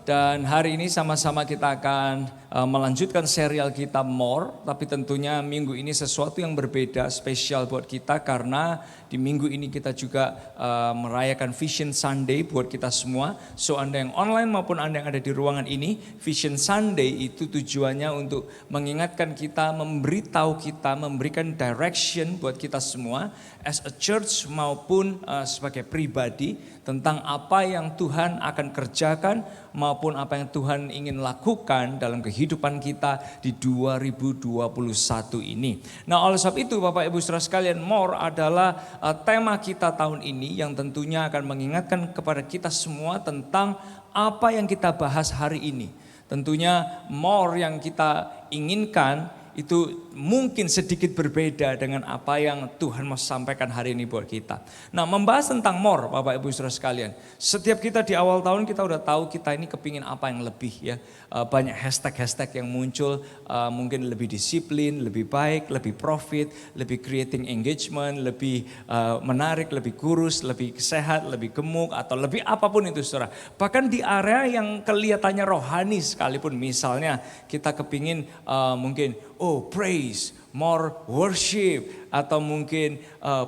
Dan hari ini sama-sama kita akan melanjutkan serial kita More. Tapi tentunya minggu ini sesuatu yang berbeda, spesial buat kita. Karena di minggu ini kita juga merayakan Vision Sunday buat kita semua. So Anda yang online maupun Anda yang ada di ruangan ini, Vision Sunday itu tujuannya untuk mengingatkan kita, memberitahu kita, memberikan direction buat kita semua. As a church maupun sebagai pribadi tentang apa yang Tuhan akan kerjakan maupun apa yang Tuhan ingin lakukan dalam kehidupan kita di 2021 ini. Nah, oleh sebab itu Bapak Ibu Saudara sekalian, More adalah tema kita tahun ini yang tentunya akan mengingatkan kepada kita semua tentang apa yang kita bahas hari ini. Tentunya More yang kita inginkan itu mungkin sedikit berbeda dengan apa yang Tuhan mau sampaikan hari ini buat kita. Nah, membahas tentang More, Bapak Ibu Saudara sekalian. Setiap kita di awal tahun kita udah tahu kita ini kepingin apa yang lebih ya. Banyak hashtag-hashtag yang muncul, mungkin lebih disiplin, lebih baik, lebih profit, lebih creating engagement, lebih menarik, lebih kurus, lebih sehat, lebih gemuk, atau lebih apapun itu Saudara. Bahkan di area yang kelihatannya rohani sekalipun, misalnya kita kepingin mungkin praise, more worship, atau mungkin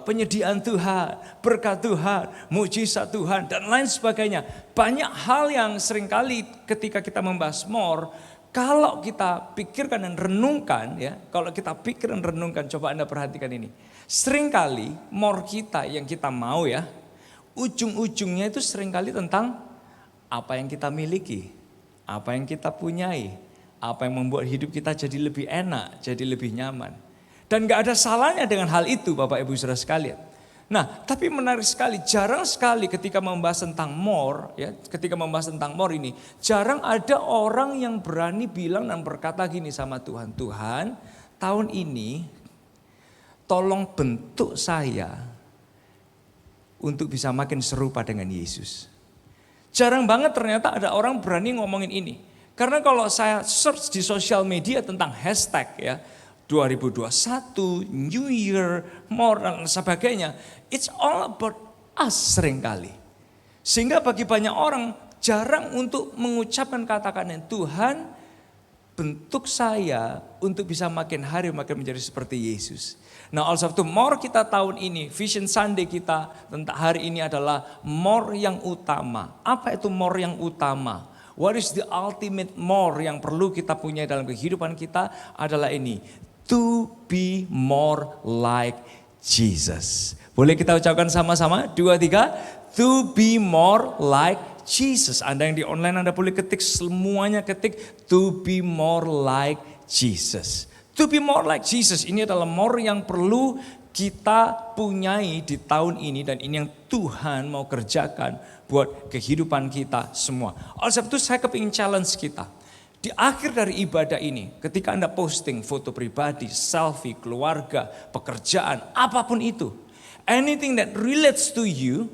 penyediaan Tuhan, berkat Tuhan, mujizat Tuhan, dan lain sebagainya. Banyak hal yang seringkali ketika kita membahas more, kalau kita pikirkan dan renungkan ya, kalau kita pikir dan renungkan, coba Anda perhatikan ini. Seringkali more kita yang kita mau ya, ujung-ujungnya itu seringkali tentang apa yang kita miliki, apa yang kita punyai, apa yang membuat hidup kita jadi lebih enak, jadi lebih nyaman. Dan gak ada salahnya dengan hal itu Bapak Ibu Saudara sekalian. Nah, tapi menarik sekali, jarang sekali ketika membahas tentang more, ya, ketika membahas tentang more ini, jarang ada orang yang berani bilang dan berkata gini sama Tuhan, Tuhan, tahun ini tolong bentuk saya untuk bisa makin serupa dengan Yesus. Jarang banget ternyata ada orang berani ngomongin ini. Karena kalau saya search di sosial media tentang hashtag ya, 2021, New Year, More dan sebagainya, it's all about us seringkali. Sehingga bagi banyak orang jarang untuk mengucapkan kata-kata Tuhan, bentuk saya untuk bisa makin hari makin menjadi seperti Yesus. Nah, oleh sebab itu More kita tahun ini, Vision Sunday kita tentang hari ini adalah More yang utama. Apa itu More yang utama? What is the ultimate more yang perlu kita punya dalam kehidupan kita adalah ini. To be more like Jesus. Boleh kita ucapkan sama-sama? 2, 3. To be more like Jesus. Anda yang di online Anda boleh ketik, semuanya ketik. To be more like Jesus. To be more like Jesus. Ini adalah more yang perlu kita punyai di tahun ini. Dan ini yang Tuhan mau kerjakan buat kehidupan kita semua. Oleh sebab itu saya kepingin challenge kita. Di akhir dari ibadah ini, ketika Anda posting foto pribadi, selfie, keluarga, pekerjaan, apapun itu. Anything that relates to you,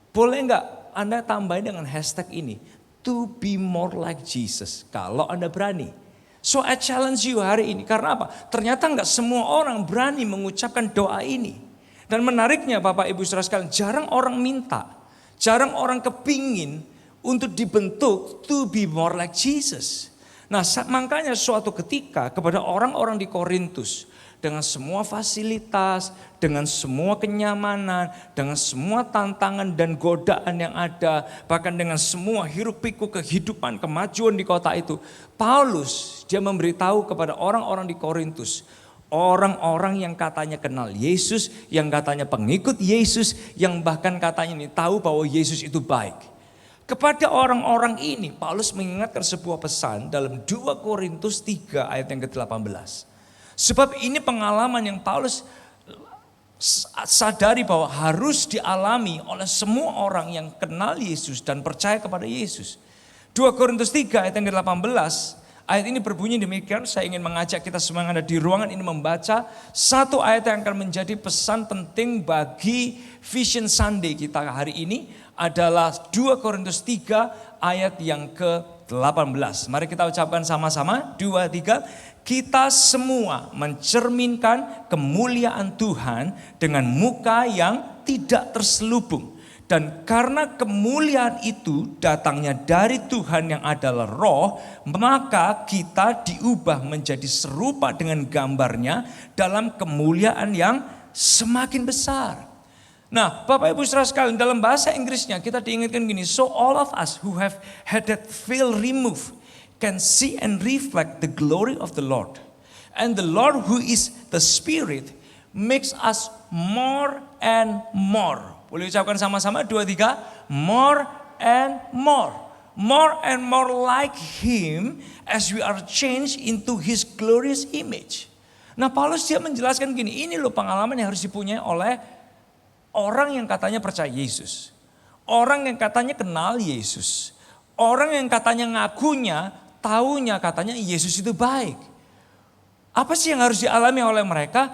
boleh nggak Anda tambahin dengan hashtag ini. To be more like Jesus. Kalau Anda berani. So I challenge you hari ini. Karena apa? Ternyata nggak semua orang berani mengucapkan doa ini. Dan menariknya Bapak Ibu Saudara sekalian, jarang orang minta. Jarang orang kepingin untuk dibentuk to be more like Jesus. Nah, makanya suatu ketika kepada orang-orang di Korintus, dengan semua fasilitas, dengan semua kenyamanan, dengan semua tantangan dan godaan yang ada, bahkan dengan semua hiruk pikuk kehidupan, kemajuan di kota itu, Paulus dia memberitahu kepada orang-orang di Korintus, orang-orang yang katanya kenal Yesus, yang katanya pengikut Yesus, yang bahkan katanya ini tahu bahwa Yesus itu baik. Kepada orang-orang ini Paulus mengingatkan sebuah pesan dalam 2 Korintus 3 ayat yang ke-18. Sebab ini pengalaman yang Paulus sadari bahwa harus dialami oleh semua orang yang kenal Yesus dan percaya kepada Yesus. 2 Korintus 3 ayat yang ke-18. Ayat ini berbunyi demikian, saya ingin mengajak kita semua yang ada di ruangan ini membaca satu ayat yang akan menjadi pesan penting bagi Vision Sunday kita hari ini adalah 2 Korintus 3 ayat yang ke-18. Mari kita ucapkan sama-sama, 2, 3. Kita semua mencerminkan kemuliaan Tuhan dengan muka yang tidak terselubung. Dan karena kemuliaan itu datangnya dari Tuhan yang adalah roh, maka kita diubah menjadi serupa dengan gambarnya dalam kemuliaan yang semakin besar. Nah, Bapak Ibu Saudara sekalian, dalam bahasa Inggrisnya kita diingatkan gini, so all of us who have had that veil removed can see and reflect the glory of the Lord. And the Lord who is the Spirit makes us more and more. Boleh ucapkan sama-sama 2, 3. More and more. More and more like Him as we are changed into His glorious image. Nah, Paulus dia menjelaskan gini, ini loh pengalaman yang harus dipunyai oleh orang yang katanya percaya Yesus. Orang yang katanya kenal Yesus. Orang yang katanya ngakunya, taunya katanya Yesus itu baik. Apa sih yang harus dialami oleh mereka?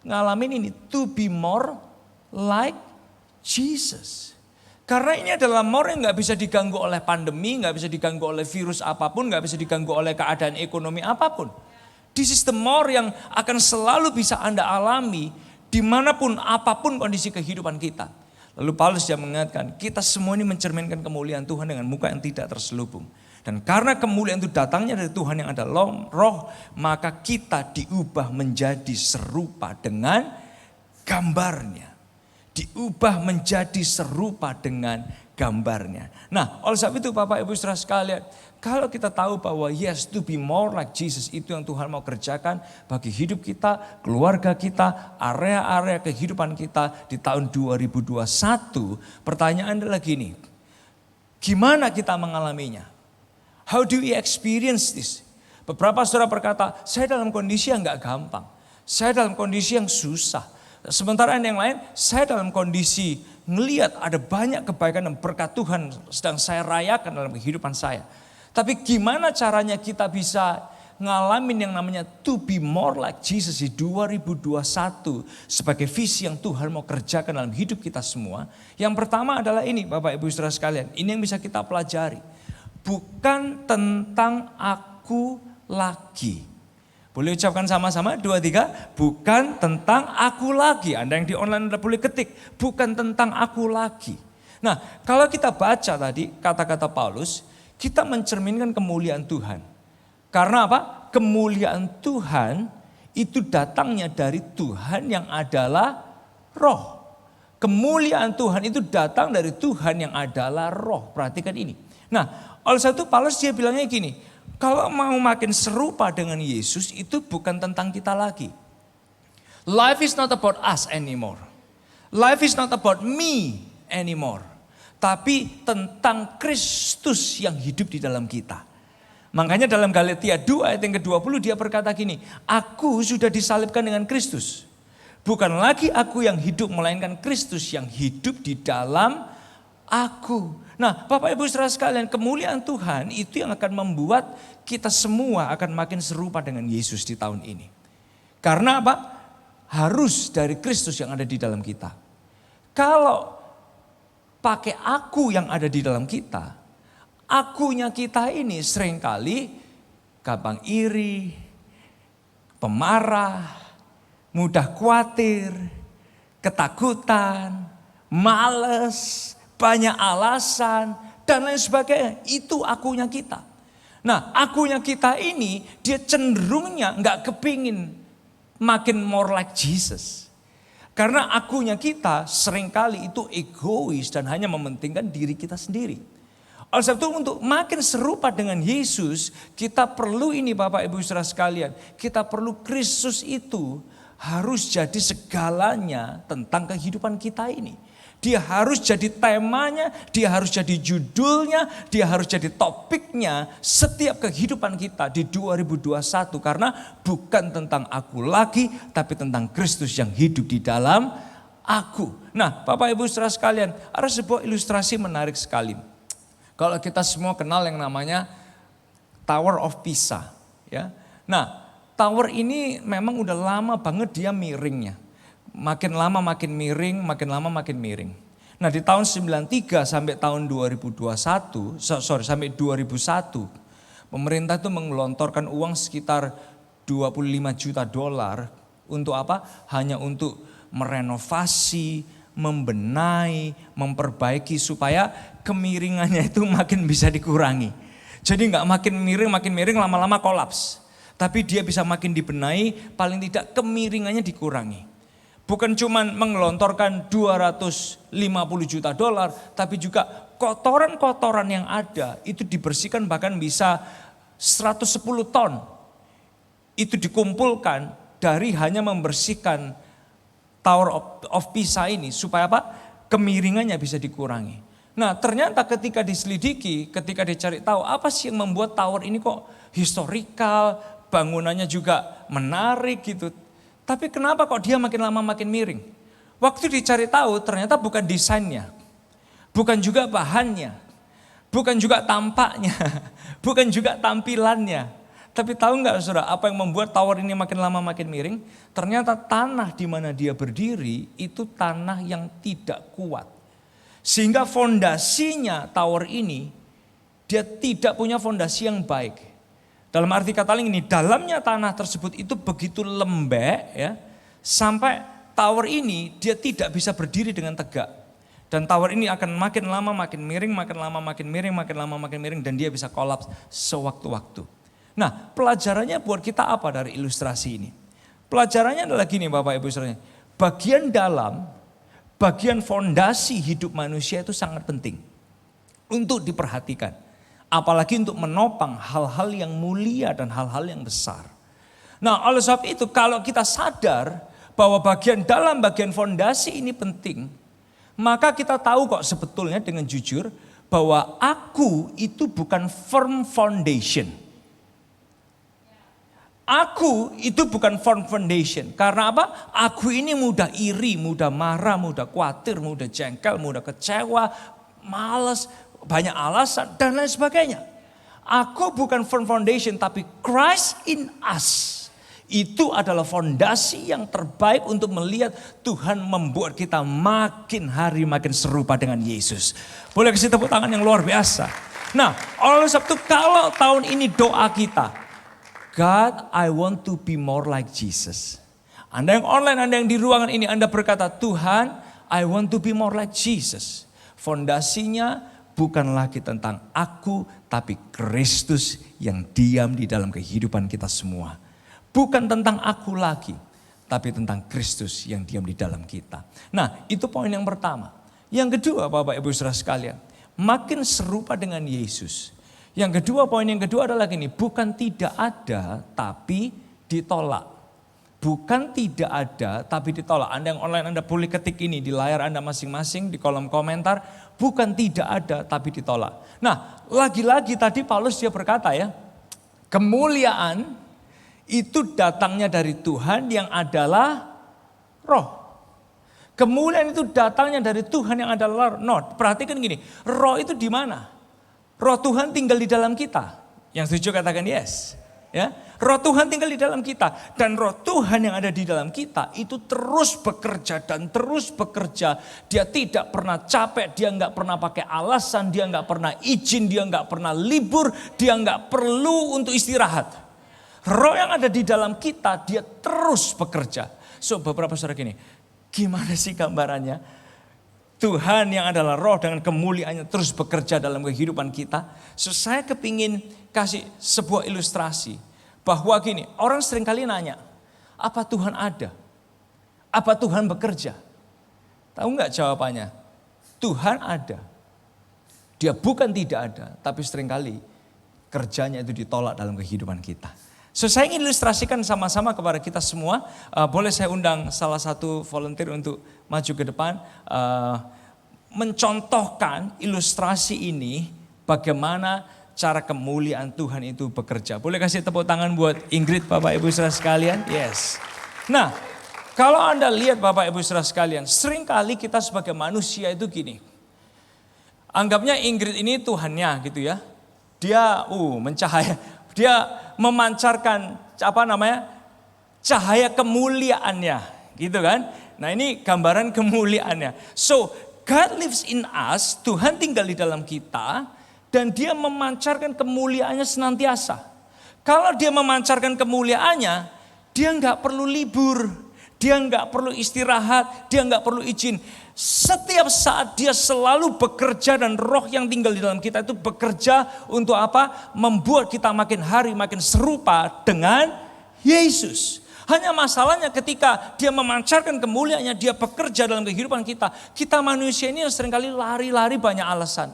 Ngalamin ini, to be more like Jesus. Karena ini adalah more yang gak bisa diganggu oleh pandemi, gak bisa diganggu oleh virus apapun, gak bisa diganggu oleh keadaan ekonomi apapun. This is the more yang akan selalu bisa Anda alami dimanapun apapun kondisi kehidupan kita. Lalu Paulus dia mengingatkan, kita semua ini mencerminkan kemuliaan Tuhan dengan muka yang tidak terselubung. Dan karena kemuliaan itu datangnya dari Tuhan yang adalah roh, maka kita diubah menjadi serupa dengan gambarnya. Diubah menjadi serupa dengan gambarnya. Nah, oleh sebab itu Bapak Ibu Saudara sekalian, kalau kita tahu bahwa yes, to be more like Jesus itu yang Tuhan mau kerjakan bagi hidup kita, keluarga kita, area-area kehidupan kita di tahun 2021, pertanyaan adalah gini, gimana kita mengalaminya? How do we experience this? Beberapa saudara berkata, saya dalam kondisi yang gak gampang. Saya dalam kondisi yang susah. Sementara yang lain, saya dalam kondisi ngelihat ada banyak kebaikan dan berkat Tuhan sedang saya rayakan dalam kehidupan saya. Tapi gimana caranya kita bisa ngalamin yang namanya to be more like Jesus di 2021 sebagai visi yang Tuhan mau kerjakan dalam hidup kita semua. Yang pertama adalah ini Bapak Ibu Saudara sekalian, ini yang bisa kita pelajari. Bukan tentang aku lagi. Boleh ucapkan sama-sama 2, 3. Bukan tentang aku lagi. Anda yang di online Anda boleh ketik. Bukan tentang aku lagi. Nah, kalau kita baca tadi kata-kata Paulus, kita mencerminkan kemuliaan Tuhan. Karena apa? Kemuliaan Tuhan itu datangnya dari Tuhan yang adalah roh. Kemuliaan Tuhan itu datang dari Tuhan yang adalah roh. Perhatikan ini. Nah, oleh sebab itu Paulus dia bilangnya gini, kalau mau makin serupa dengan Yesus itu bukan tentang kita lagi. Life is not about us anymore. Life is not about me anymore. Tapi tentang Kristus yang hidup di dalam kita. Makanya dalam Galatia 2 ayat yang ke-20 dia berkata gini, aku sudah disalibkan dengan Kristus. Bukan lagi aku yang hidup, melainkan Kristus yang hidup di dalam aku. Nah, Bapak Ibu Saudara sekalian, kemuliaan Tuhan itu yang akan membuat kita semua akan makin serupa dengan Yesus di tahun ini. Karena apa? Harus dari Kristus yang ada di dalam kita. Kalau pakai aku yang ada di dalam kita, akunya kita ini seringkali gampang iri, pemarah, mudah khawatir, ketakutan, malas, banyak alasan, dan lain sebagainya. Itu akunya kita. Nah, akunya kita ini dia cenderungnya gak kepingin makin more like Jesus. Karena akunya kita seringkali itu egois dan hanya mementingkan diri kita sendiri. Oleh sebab itu untuk makin serupa dengan Yesus, kita perlu ini Bapak Ibu Saudara sekalian. Kita perlu Kristus itu harus jadi segalanya tentang kehidupan kita ini. Dia harus jadi temanya, dia harus jadi judulnya, dia harus jadi topiknya setiap kehidupan kita di 2021. Karena bukan tentang aku lagi, tapi tentang Kristus yang hidup di dalam aku. Nah Bapak Ibu Saudara sekalian, ada sebuah ilustrasi menarik sekali. Kalau kita semua kenal yang namanya Tower of Pisa. Ya. Nah tower ini memang udah lama banget dia miringnya. Makin lama makin miring, makin lama makin miring. Nah di tahun 93 sampai tahun 2001, pemerintah itu menggelontorkan uang sekitar $25 juta untuk apa? Hanya untuk merenovasi, membenahi, memperbaiki supaya kemiringannya itu makin bisa dikurangi. Jadi nggak makin miring lama-lama kolaps. Tapi dia bisa makin dibenahi, paling tidak kemiringannya dikurangi. Bukan cuma mengelontorkan 250 juta dolar, tapi juga kotoran-kotoran yang ada itu dibersihkan bahkan bisa 110 ton. Itu dikumpulkan dari hanya membersihkan Tower of Pisa ini supaya apa? Kemiringannya bisa dikurangi. Nah, ternyata ketika diselidiki, ketika dicari tahu apa sih yang membuat tower ini kok historikal, bangunannya juga menarik gitu. Tapi kenapa kok dia makin lama makin miring? Waktu dicari tahu ternyata bukan desainnya, bukan juga bahannya, bukan juga tampaknya, bukan juga tampilannya. Tapi tahu nggak saudara, apa yang membuat tower ini makin lama makin miring? Ternyata tanah di mana dia berdiri itu tanah yang tidak kuat. Sehingga fondasinya tower ini, dia tidak punya fondasi yang baik. Dalam arti kata lain ini, dalamnya tanah tersebut itu begitu lembek ya, sampai tower ini dia tidak bisa berdiri dengan tegak. Dan tower ini akan makin lama makin miring, makin lama makin miring, makin lama makin miring, dan dia bisa kolaps sewaktu-waktu. Nah, pelajarannya buat kita apa dari ilustrasi ini? Pelajarannya adalah gini Bapak Ibu Saudara. Bagian dalam, bagian fondasi hidup manusia itu sangat penting untuk diperhatikan. Apalagi untuk menopang hal-hal yang mulia dan hal-hal yang besar. Nah, oleh sebab itu kalau kita sadar bahwa bagian dalam, bagian fondasi ini penting, maka kita tahu kok sebetulnya dengan jujur bahwa aku itu bukan firm foundation. Aku itu bukan firm foundation. Karena apa? Aku ini mudah iri, mudah marah, mudah khawatir, mudah jengkel, mudah kecewa, malas, banyak alasan dan lain sebagainya. Aku bukan firm foundation tapi Christ in us. Itu adalah fondasi yang terbaik untuk melihat Tuhan membuat kita makin hari makin serupa dengan Yesus. Boleh kasih tepuk tangan yang luar biasa. Nah, oleh sebab itu kalau tahun ini doa kita, God, I want to be more like Jesus. Anda yang online, Anda yang di ruangan ini, Anda berkata, Tuhan, I want to be more like Jesus. Fondasinya bukan lagi tentang aku, tapi Kristus yang diam di dalam kehidupan kita semua. Bukan tentang aku lagi, tapi tentang Kristus yang diam di dalam kita. Nah, itu poin yang pertama. Yang kedua, Bapak Ibu Saudara sekalian, makin serupa dengan Yesus. Yang kedua, poin yang kedua adalah gini, bukan tidak ada tapi ditolak. Bukan tidak ada tapi ditolak. Anda yang online, Anda boleh ketik ini di layar Anda masing-masing di kolom komentar. Bukan tidak ada tapi ditolak. Nah, lagi-lagi tadi Paulus dia berkata ya, kemuliaan itu datangnya dari Tuhan yang adalah roh. Kemuliaan itu datangnya dari Tuhan yang adalah roh. Perhatikan gini, roh itu di mana? Roh Tuhan tinggal di dalam kita. Yang setuju katakan yes. Ya, roh Tuhan tinggal di dalam kita. Dan roh Tuhan yang ada di dalam kita itu terus bekerja dan terus bekerja. Dia tidak pernah capek, dia nggak pernah pakai alasan, dia nggak pernah izin, dia nggak pernah libur, dia nggak perlu untuk istirahat. Roh yang ada di dalam kita, dia terus bekerja. So, beberapa saudara gini, gimana sih gambarannya? Tuhan yang adalah roh dengan kemuliaannya terus bekerja dalam kehidupan kita. So, saya kepingin kasih sebuah ilustrasi. Bahwa gini, orang seringkali nanya, apa Tuhan ada? Apa Tuhan bekerja? Tahu nggak jawabannya? Tuhan ada. Dia bukan tidak ada, tapi seringkali kerjanya itu ditolak dalam kehidupan kita. So, saya ingin ilustrasikan sama-sama kepada kita semua. Boleh saya undang salah satu volunteer untuk maju ke depan. Mencontohkan ilustrasi ini bagaimana cara kemuliaan Tuhan itu bekerja. Boleh kasih tepuk tangan buat Ingrid, Bapak Ibu saudara sekalian? Yes. Nah, kalau Anda lihat Bapak Ibu saudara sekalian, seringkali kita sebagai manusia itu gini. Anggapnya Ingrid ini Tuhannya gitu ya. Dia mencahaya. Dia memancarkan cahaya kemuliaannya, gitu kan? Nah, ini gambaran kemuliaannya. So, God lives in us, Tuhan tinggal di dalam kita, dan dia memancarkan kemuliaannya senantiasa. Kalau dia memancarkan kemuliaannya, dia nggak perlu libur, dia nggak perlu istirahat, dia nggak perlu izin. Setiap saat dia selalu bekerja dan roh yang tinggal di dalam kita itu bekerja untuk apa? Membuat kita makin hari makin serupa dengan Yesus. Hanya masalahnya ketika dia memancarkan kemuliaannya, dia bekerja dalam kehidupan kita. Kita manusia ini yang seringkali lari-lari banyak alasan.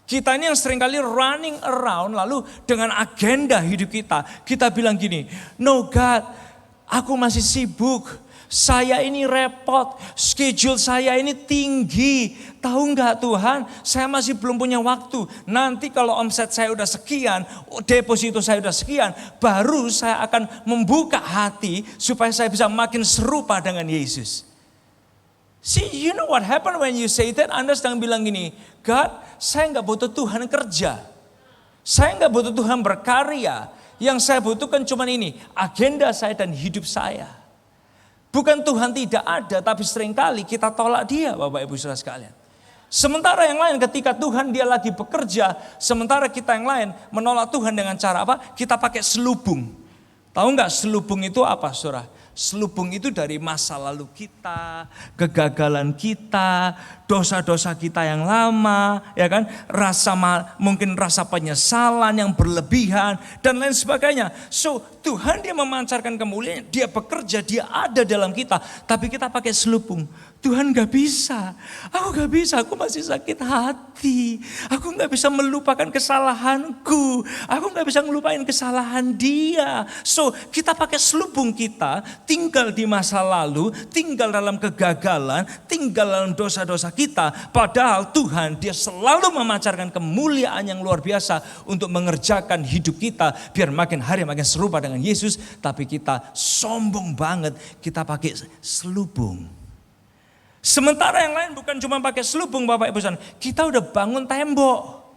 Kita ini yang seringkali running around lalu dengan agenda hidup kita. Kita bilang gini, no God, aku masih sibuk. Saya ini repot, schedule saya ini tinggi. Tahu nggak Tuhan, saya masih belum punya waktu. Nanti kalau omset saya udah sekian, deposito saya udah sekian, baru saya akan membuka hati supaya saya bisa makin serupa dengan Yesus. See, you know what happened when you say that? Anda sedang bilang gini, God, saya nggak butuh Tuhan kerja. Saya nggak butuh Tuhan berkarya. Yang saya butuhkan cuma ini, agenda saya dan hidup saya. Bukan Tuhan tidak ada, tapi seringkali kita tolak dia, Bapak Ibu Saudara sekalian. Sementara yang lain ketika Tuhan dia lagi bekerja, sementara kita yang lain menolak Tuhan dengan cara apa? Kita pakai selubung. Tahu nggak selubung itu apa, Saudara? Selubung itu dari masa lalu kita, kegagalan kita, dosa-dosa kita yang lama, ya kan? Mungkin rasa penyesalan yang berlebihan dan lain sebagainya. So, Tuhan dia memancarkan kemuliaan, dia bekerja, dia ada dalam kita, tapi kita pakai selubung. Tuhan gak bisa, aku masih sakit hati, aku gak bisa melupakan kesalahanku, aku gak bisa melupakan kesalahan dia. So kita pakai selubung kita, tinggal di masa lalu, tinggal dalam kegagalan, tinggal dalam dosa-dosa kita. Padahal Tuhan dia selalu memancarkan kemuliaan yang luar biasa untuk mengerjakan hidup kita, biar makin hari makin serupa dengan Yesus. Tapi kita sombong banget, kita pakai selubung. Sementara yang lain bukan cuma pakai selubung Bapak Ibu saudara, kita udah bangun tembok.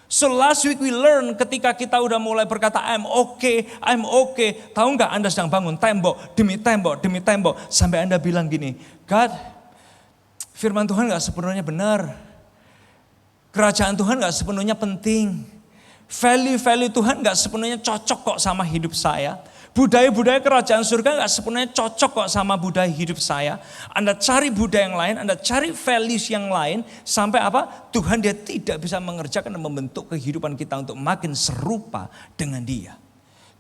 So last week we learn ketika kita udah mulai berkata I'm okay. Tahu nggak Anda sedang bangun tembok demi tembok. Sampai Anda bilang gini, God, firman Tuhan gak sepenuhnya benar. Kerajaan Tuhan gak sepenuhnya penting. Value Tuhan gak sepenuhnya cocok kok sama hidup saya. Budaya-budaya kerajaan surga gak sepenuhnya cocok kok sama budaya hidup saya. Anda cari budaya yang lain, Anda cari values yang lain. Sampai apa? Tuhan dia tidak bisa mengerjakan dan membentuk kehidupan kita untuk makin serupa dengan dia.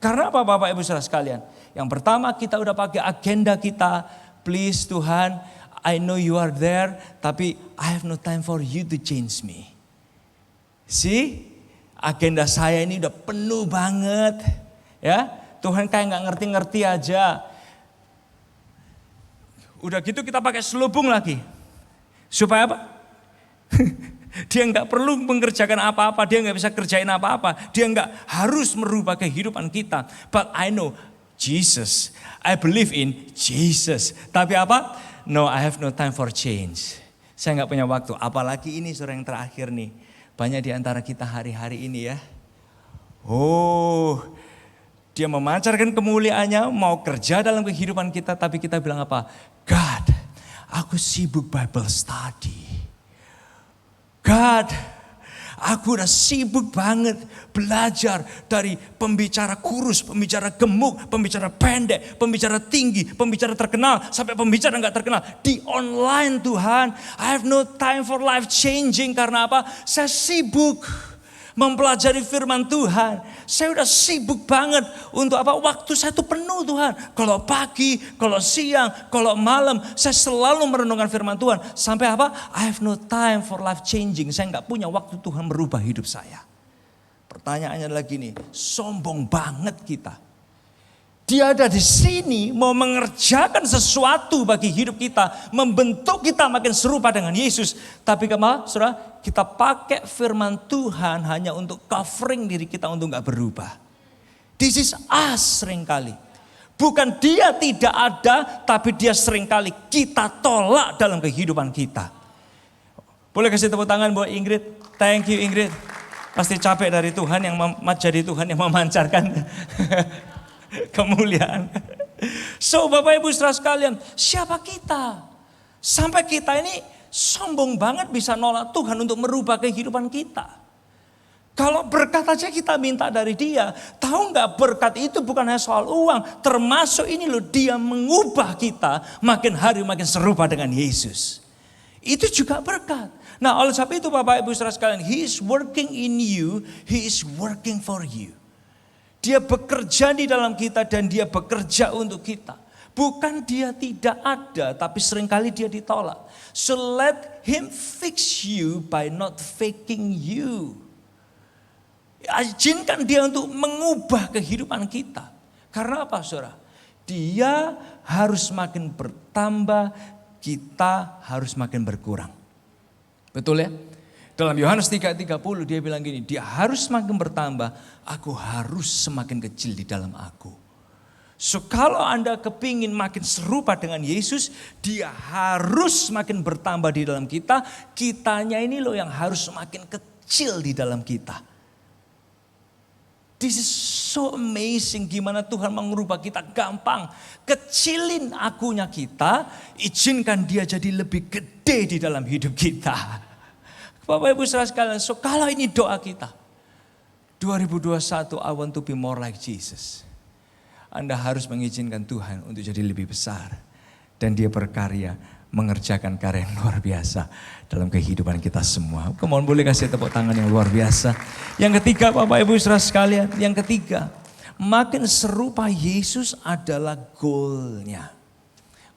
Karena apa Bapak Ibu Saudara sekalian? Yang pertama kita udah pakai agenda kita. Please Tuhan, I know you are there, tapi I have no time for you to change me. See, agenda saya ini udah penuh banget. Ya. Tuhan kayak gak ngerti-ngerti aja. Udah gitu kita pakai selubung lagi. Supaya apa? Dia gak perlu mengerjakan apa-apa. Dia gak bisa kerjain apa-apa. Dia gak harus merubah kehidupan kita. But I know Jesus. I believe in Jesus. Tapi apa? No, I have no time for change. Saya gak punya waktu. Apalagi ini saudara yang terakhir nih. Banyak di antara kita hari-hari ini ya. Dia memancarkan kemuliaannya, mau kerja dalam kehidupan kita, tapi kita bilang apa? God, aku sibuk Bible study. God, aku udah sibuk banget belajar dari pembicara kurus, pembicara gemuk, pembicara pendek, pembicara tinggi, pembicara terkenal, sampai pembicara gak terkenal. Di online Tuhan, I have no time for life changing. Karena apa? Saya sibuk mempelajari firman Tuhan. Saya udah sibuk banget untuk apa? Waktu saya tuh penuh Tuhan. Kalau pagi, kalau siang, kalau malam. Saya selalu merenungkan firman Tuhan. Sampai apa? I have no time for life changing. Saya gak punya waktu Tuhan merubah hidup saya. Pertanyaannya lagi nih. Sombong banget kita. Dia ada di sini mau mengerjakan sesuatu bagi hidup kita. Membentuk kita makin serupa dengan Yesus. Tapi saudara, kita pakai firman Tuhan hanya untuk covering diri kita untuk gak berubah. This is us seringkali. Bukan dia tidak ada, tapi dia seringkali kita tolak dalam kehidupan kita. Boleh kasih tepuk tangan buat Ingrid. Thank you Ingrid. Pasti capek dari Tuhan yang jadi Tuhan yang memancarkan kemuliaan. So Bapak Ibu saudara sekalian, siapa kita? Sampai kita ini sombong banget bisa nolak Tuhan untuk merubah kehidupan kita. Kalau berkat aja kita minta dari dia. Tahu gak berkat itu bukan hanya soal uang. Termasuk ini loh, dia mengubah kita makin hari makin serupa dengan Yesus. Itu juga berkat. Nah, oleh sebab itu Bapak Ibu Saudara sekalian, He is working in you, He is working for you. Dia bekerja di dalam kita dan dia bekerja untuk kita. Bukan dia tidak ada, tapi seringkali dia ditolak. So let Him fix you by not faking you. Izinkan dia untuk mengubah kehidupan kita. Karena apa, saudara? Dia harus makin bertambah, kita harus makin berkurang. Betul ya? Dalam Yohanes 3:30 dia bilang gini, dia harus semakin bertambah, aku harus semakin kecil di dalam aku. So kalau Anda kepingin makin serupa dengan Yesus, dia harus semakin bertambah di dalam kita. Kitanya ini loh yang harus semakin kecil di dalam kita. This is so amazing gimana Tuhan mengubah kita gampang. Kecilin akunya kita, izinkan dia jadi lebih gede di dalam hidup kita. Bapak Ibu Saudara sekalian, so kalau ini doa kita. 2021 I want to be more like Jesus. Anda harus mengizinkan Tuhan untuk jadi lebih besar. Dan dia berkarya, mengerjakan karya yang luar biasa dalam kehidupan kita semua. Come on, boleh kasih tepuk tangan yang luar biasa. Yang ketiga Bapak Ibu Saudara sekalian, yang ketiga, makin serupa Yesus adalah goalnya.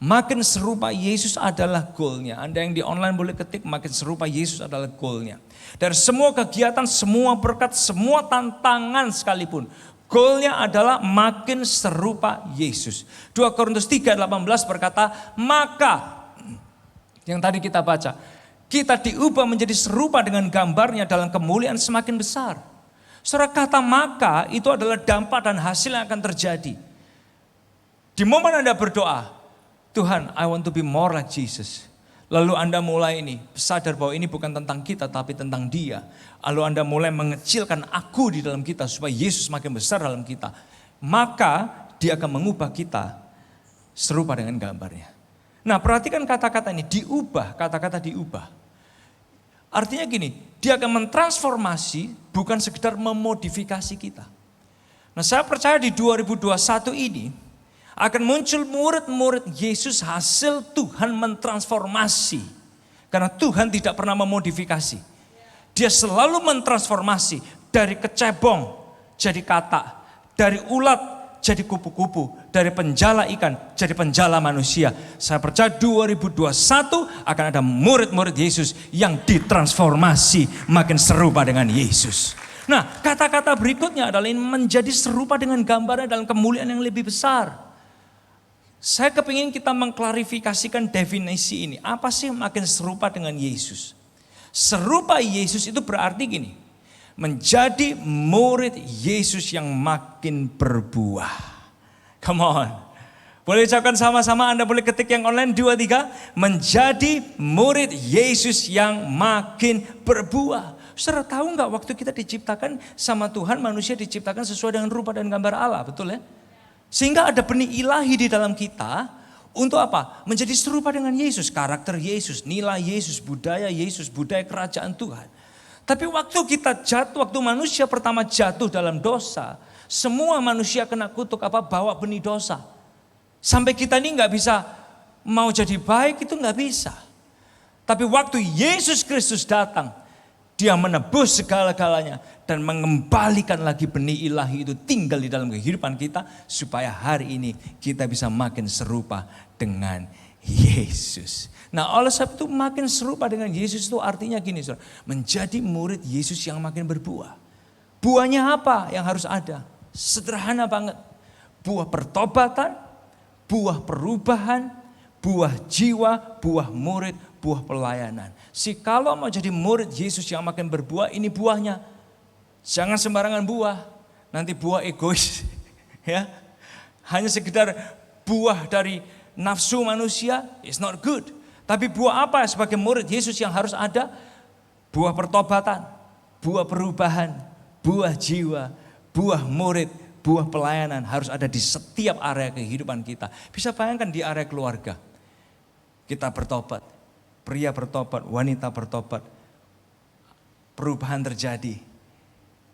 Makin serupa Yesus adalah goalnya. Anda yang di online boleh ketik, makin serupa Yesus adalah goalnya. Dari semua kegiatan, semua berkat, semua tantangan sekalipun, goalnya adalah makin serupa Yesus. 2 Korintus 3:18 berkata, maka, yang tadi kita baca, kita diubah menjadi serupa dengan gambarnya dalam kemuliaan semakin besar. Saudara, kata maka itu adalah dampak dan hasil yang akan terjadi. Di momen Anda berdoa, Tuhan, I want to be more like Jesus. Lalu Anda mulai ini sadar bahwa ini bukan tentang kita tapi tentang dia. Lalu Anda mulai mengecilkan aku di dalam kita supaya Yesus makin besar dalam kita. Maka dia akan mengubah kita serupa dengan gambarnya. Nah, perhatikan kata-kata ini, diubah, kata-kata diubah. Artinya gini, dia akan mentransformasi bukan sekedar memodifikasi kita. Nah, saya percaya di 2021 ini akan muncul murid-murid Yesus hasil Tuhan mentransformasi. Karena Tuhan tidak pernah memodifikasi. Dia selalu mentransformasi dari kecebong jadi katak, dari ulat jadi kupu-kupu, dari penjala ikan jadi penjala manusia. Saya percaya 2021 akan ada murid-murid Yesus yang ditransformasi makin serupa dengan Yesus. Nah, kata-kata berikutnya adalah menjadi serupa dengan gambarnya dalam kemuliaan yang lebih besar. Saya kepingin kita mengklarifikasikan definisi ini. Apa sih makin serupa dengan Yesus? Serupa Yesus itu berarti gini. Menjadi murid Yesus yang makin berbuah. Come on. Boleh ucapkan sama-sama, Anda boleh ketik yang online 2, 3. Menjadi murid Yesus yang makin berbuah. Saudara tahu nggak waktu kita diciptakan sama Tuhan, manusia diciptakan sesuai dengan rupa dan gambar Allah, betul ya? Sehingga ada benih ilahi di dalam kita untuk apa? Menjadi serupa dengan Yesus, karakter Yesus, nilai Yesus, budaya kerajaan Tuhan. Tapi waktu kita jatuh, waktu manusia pertama jatuh dalam dosa, semua manusia kena kutuk bawa benih dosa. Sampai kita ini nggak bisa mau jadi baik itu nggak bisa. Tapi waktu Yesus Kristus datang, dia menebus segala-galanya dan mengembalikan lagi benih ilahi itu tinggal di dalam kehidupan kita supaya hari ini kita bisa makin serupa dengan Yesus. Nah, oleh sebab itu makin serupa dengan Yesus itu artinya gini, saudara, menjadi murid Yesus yang makin berbuah. Buahnya apa yang harus ada? Sederhana banget. Buah pertobatan, buah perubahan, buah jiwa, buah murid, buah pelayanan. Kalau mau jadi murid Yesus yang makin berbuah, ini buahnya. Jangan sembarangan buah. Nanti buah egois. Ya. Hanya sekedar buah dari nafsu manusia, it's not good. Tapi buah apa sebagai murid Yesus yang harus ada? Buah pertobatan, buah perubahan, buah jiwa, buah murid, buah pelayanan harus ada di setiap area kehidupan kita. Bisa bayangkan di area keluarga. Kita bertobat, pria bertobat, wanita bertobat. Perubahan terjadi.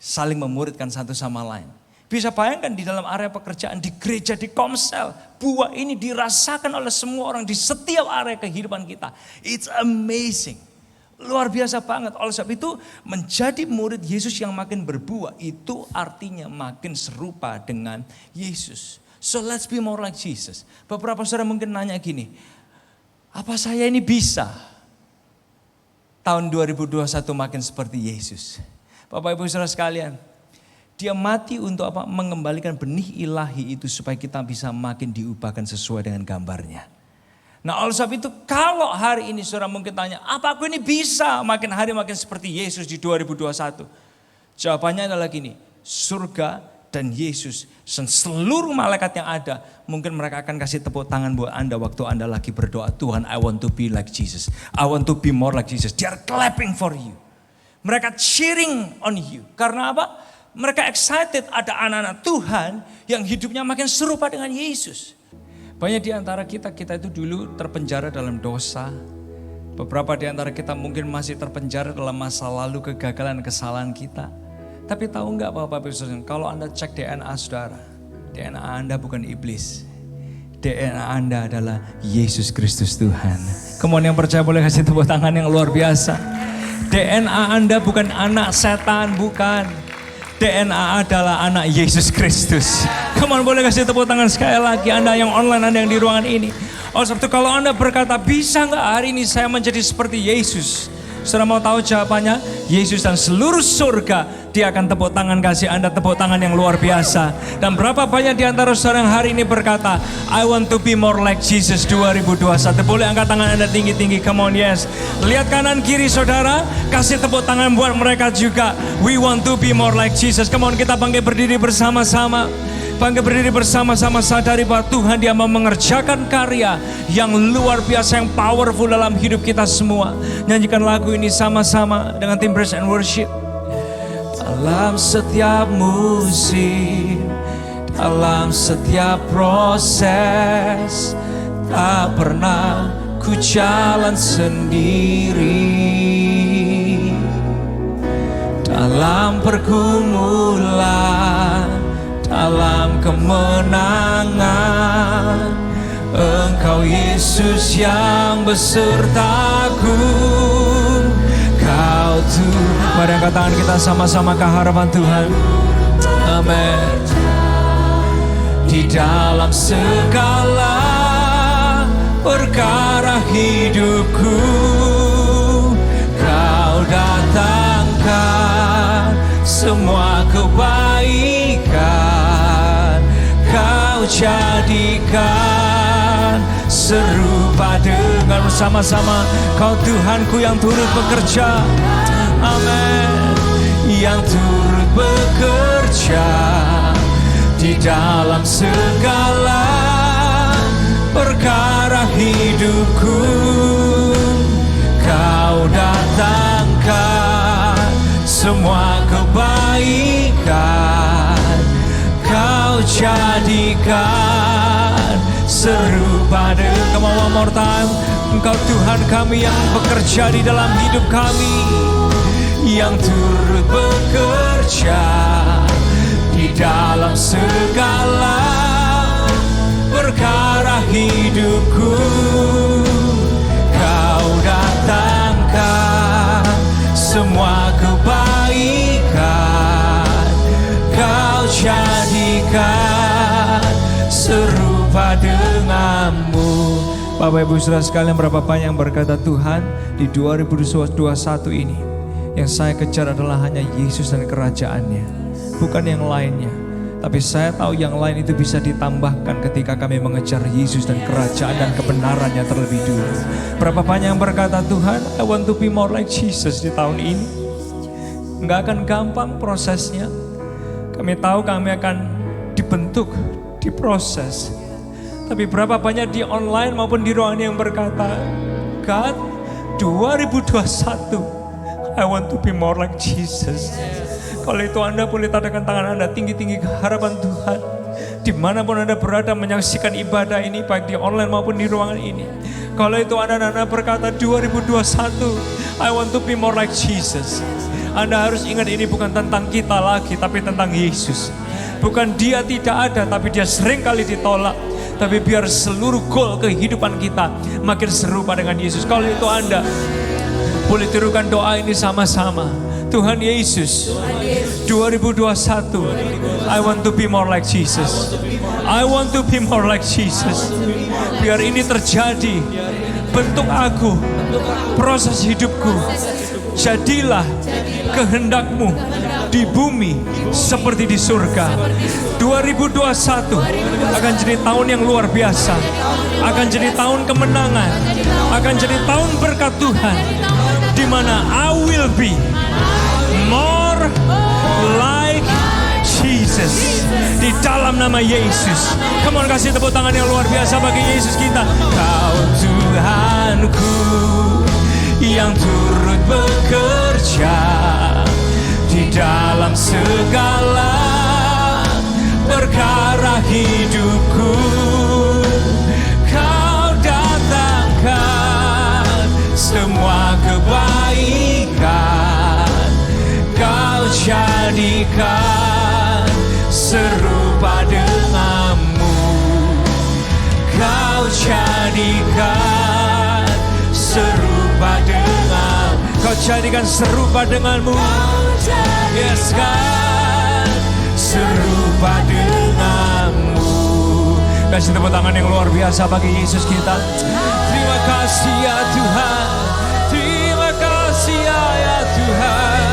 Saling memuridkan satu sama lain. Bisa bayangkan di dalam area pekerjaan, di gereja, di komsel, buah ini dirasakan oleh semua orang di setiap area kehidupan kita. It's amazing. Luar biasa banget. Oleh sebab itu menjadi murid Yesus yang makin berbuah itu artinya makin serupa dengan Yesus. So let's be more like Jesus. Beberapa saudara mungkin nanya gini, apa saya ini bisa tahun 2021 makin seperti Yesus? Bapak Ibu saudara sekalian, dia mati untuk apa? Mengembalikan benih ilahi itu supaya kita bisa makin diubahkan sesuai dengan gambarnya. Nah oleh sebab itu kalau hari ini saudara mungkin tanya, apa aku ini bisa makin hari makin seperti Yesus di 2021? Jawabannya adalah gini, surga dan Yesus dan seluruh malaikat yang ada, mungkin mereka akan kasih tepuk tangan buat Anda waktu Anda lagi berdoa, Tuhan I want to be like Jesus, I want to be more like Jesus. They are clapping for you. Mereka cheering on you. Karena apa? Mereka excited ada anak-anak Tuhan yang hidupnya makin serupa dengan Yesus. Banyak di antara kita itu dulu terpenjara dalam dosa. Beberapa di antara kita mungkin masih terpenjara dalam masa lalu kegagalan, kesalahan kita. Tapi tahu enggak Bapak-Bapak Saudara, kalau Anda cek DNA saudara, DNA Anda bukan iblis. DNA Anda adalah Yesus Kristus Tuhan. Kemudian yang percaya boleh kasih tepuk tangan yang luar biasa. DNA Anda bukan anak setan, bukan. DNA adalah anak Yesus Kristus. Come on, boleh kasih tepuk tangan sekali lagi Anda yang online, Anda yang di ruangan ini. Oh sebab itu kalau Anda berkata, bisa gak hari ini saya menjadi seperti Yesus? Saudara mau tahu jawabannya? Yesus dan seluruh surga, dia akan tepuk tangan kasih Anda tepuk tangan yang luar biasa. Dan berapa banyak di antara saudara yang hari ini berkata, I want to be more like Jesus 2021. Boleh angkat tangan Anda tinggi-tinggi, come on, yes. Lihat kanan kiri saudara, kasih tepuk tangan buat mereka juga. We want to be more like Jesus. Come on, kita bangkit berdiri bersama-sama. Bangkit berdiri bersama-sama, sadari bahwa Tuhan dia mau mengerjakan karya yang luar biasa, yang powerful dalam hidup kita semua. Nyanyikan lagu ini sama-sama dengan tim Praise and Worship. Dalam setiap musim, dalam setiap proses, tak pernah ku jalan sendiri. Dalam pergumulan, dalam kemenangan, Engkau Yesus yang besertaku. Kau Tuhan. Mari angkat tangan kita sama-sama ke harapan Tuhan. Amin. Di dalam segala perkara hidupku, Kau datangkan semua kebaikan. Kau jadikan serupa dengan bersama-sama. Kau Tuhanku yang turut bekerja. Amin. Yang turut bekerja di dalam segala perkara hidupku. Kau datangkan semua kebaikan. Kau jadikan serupa dengan Come on, one more time. Engkau Tuhan kami yang bekerja di dalam hidup kami, yang turut bekerja di dalam segala perkara hidupku. Kau datangkan semua kebaikan. Kau jadikan serupa denganmu. Bapak Ibu Saudara sekalian, berapa banyak yang berkata, Tuhan di 2021 ini yang saya kejar adalah hanya Yesus dan kerajaannya, bukan yang lainnya. Tapi saya tahu yang lain itu bisa ditambahkan ketika kami mengejar Yesus dan kerajaan dan kebenarannya terlebih dulu. Berapa banyak yang berkata, Tuhan I want to be more like Jesus di tahun ini. Enggak akan gampang prosesnya. Kami tahu kami akan dibentuk, diproses. Tapi berapa banyak di online maupun di ruangan yang berkata, God 2021 I want to be more like Jesus. Kalau itu Anda boleh tadakan tangan Anda tinggi-tinggi ke harapan Tuhan. Dimanapun Anda berada menyaksikan ibadah ini, baik di online maupun di ruangan ini. Kalau itu Anda berkata 2021 I want to be more like Jesus. Anda harus ingat ini bukan tentang kita lagi, tapi tentang Yesus. Bukan dia tidak ada, tapi dia sering kali ditolak. Tapi biar seluruh goal kehidupan kita makin serupa dengan Yesus. Kalau itu Anda, boleh tirukan doa ini sama-sama. Tuhan Yesus, 2021, I want to be more like Jesus. I want to be more like Jesus. Biar ini terjadi, bentuk aku, proses hidupku. Jadilah kehendak-Mu di bumi seperti di surga. 2021 akan jadi tahun yang luar biasa, akan jadi tahun kemenangan, akan jadi tahun berkat Tuhan, di mana I will be more like Jesus. Di dalam nama Yesus. Come on, kasih tepuk tangan yang luar biasa bagi Yesus kita. Kau Tuhanku yang turut bekerja di dalam segala perkara hidupku. Kau datangkan semua kebaikan, Kau jadikan serupa denganmu. Kau jadikan serupa dengan, Kau jadikan serupa denganmu. Yes God, serupa denganmu. Kasih tepuk tangan yang luar biasa bagi Yesus kita. Terima kasih ya Tuhan, terima kasih ya Tuhan.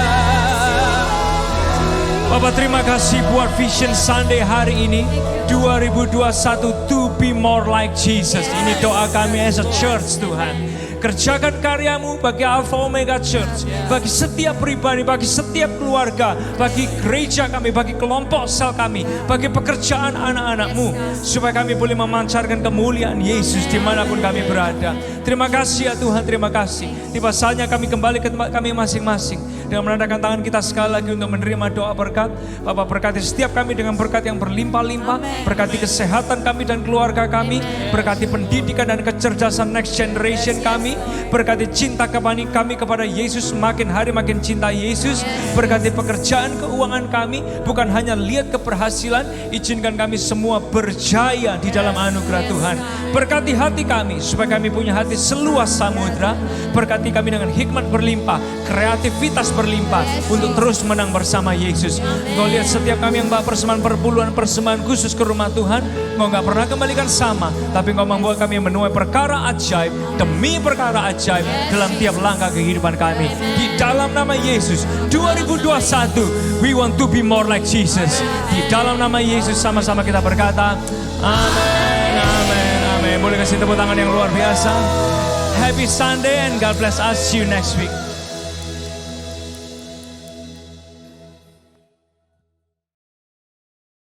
Bapak terima kasih buat Vision Sunday hari ini 2021, to be more like Jesus. Ini doa kami as a church Tuhan. Kerjakan karya-Mu bagi Alpha Omega Church, bagi setiap pribadi, bagi setiap keluarga, bagi gereja kami, bagi kelompok sel kami, bagi pekerjaan anak-anak-Mu, supaya kami boleh memancarkan kemuliaan Yesus dimanapun kami berada. Terima kasih ya Tuhan, terima kasih. Tiba saatnya kami kembali ke tempat kami masing-masing dengan menandakkan tangan kita sekali lagi untuk menerima doa berkat. Bapak berkati setiap kami dengan berkat yang berlimpah-limpah, berkati kesehatan kami dan keluarga kami, berkati pendidikan dan kecerdasan next generation kami, berkati cinta kami kepada Yesus, makin hari makin cinta Yesus, berkati pekerjaan keuangan kami, bukan hanya lihat keberhasilan, izinkan kami semua berjaya di dalam anugerah Tuhan. Berkati hati kami supaya kami punya hati seluas samudra, berkati kami dengan hikmat berlimpah, kreativitas berlimpah untuk terus menang bersama Yesus. Engkau lihat setiap kami yang bawa persembahan perpuluhan, persembahan khusus ke rumah Tuhan, Engkau gak pernah kembalikan sama, tapi Engkau membuat kami menuai perkara ajaib demi perkara ajaib dalam tiap langkah kehidupan kami. Di dalam nama Yesus, 2021, we want to be more like Jesus. Di dalam nama Yesus sama-sama kita berkata, amin, amin, amin. Boleh kasih tepuk tangan yang luar biasa. Happy Sunday and God bless us. See you next week.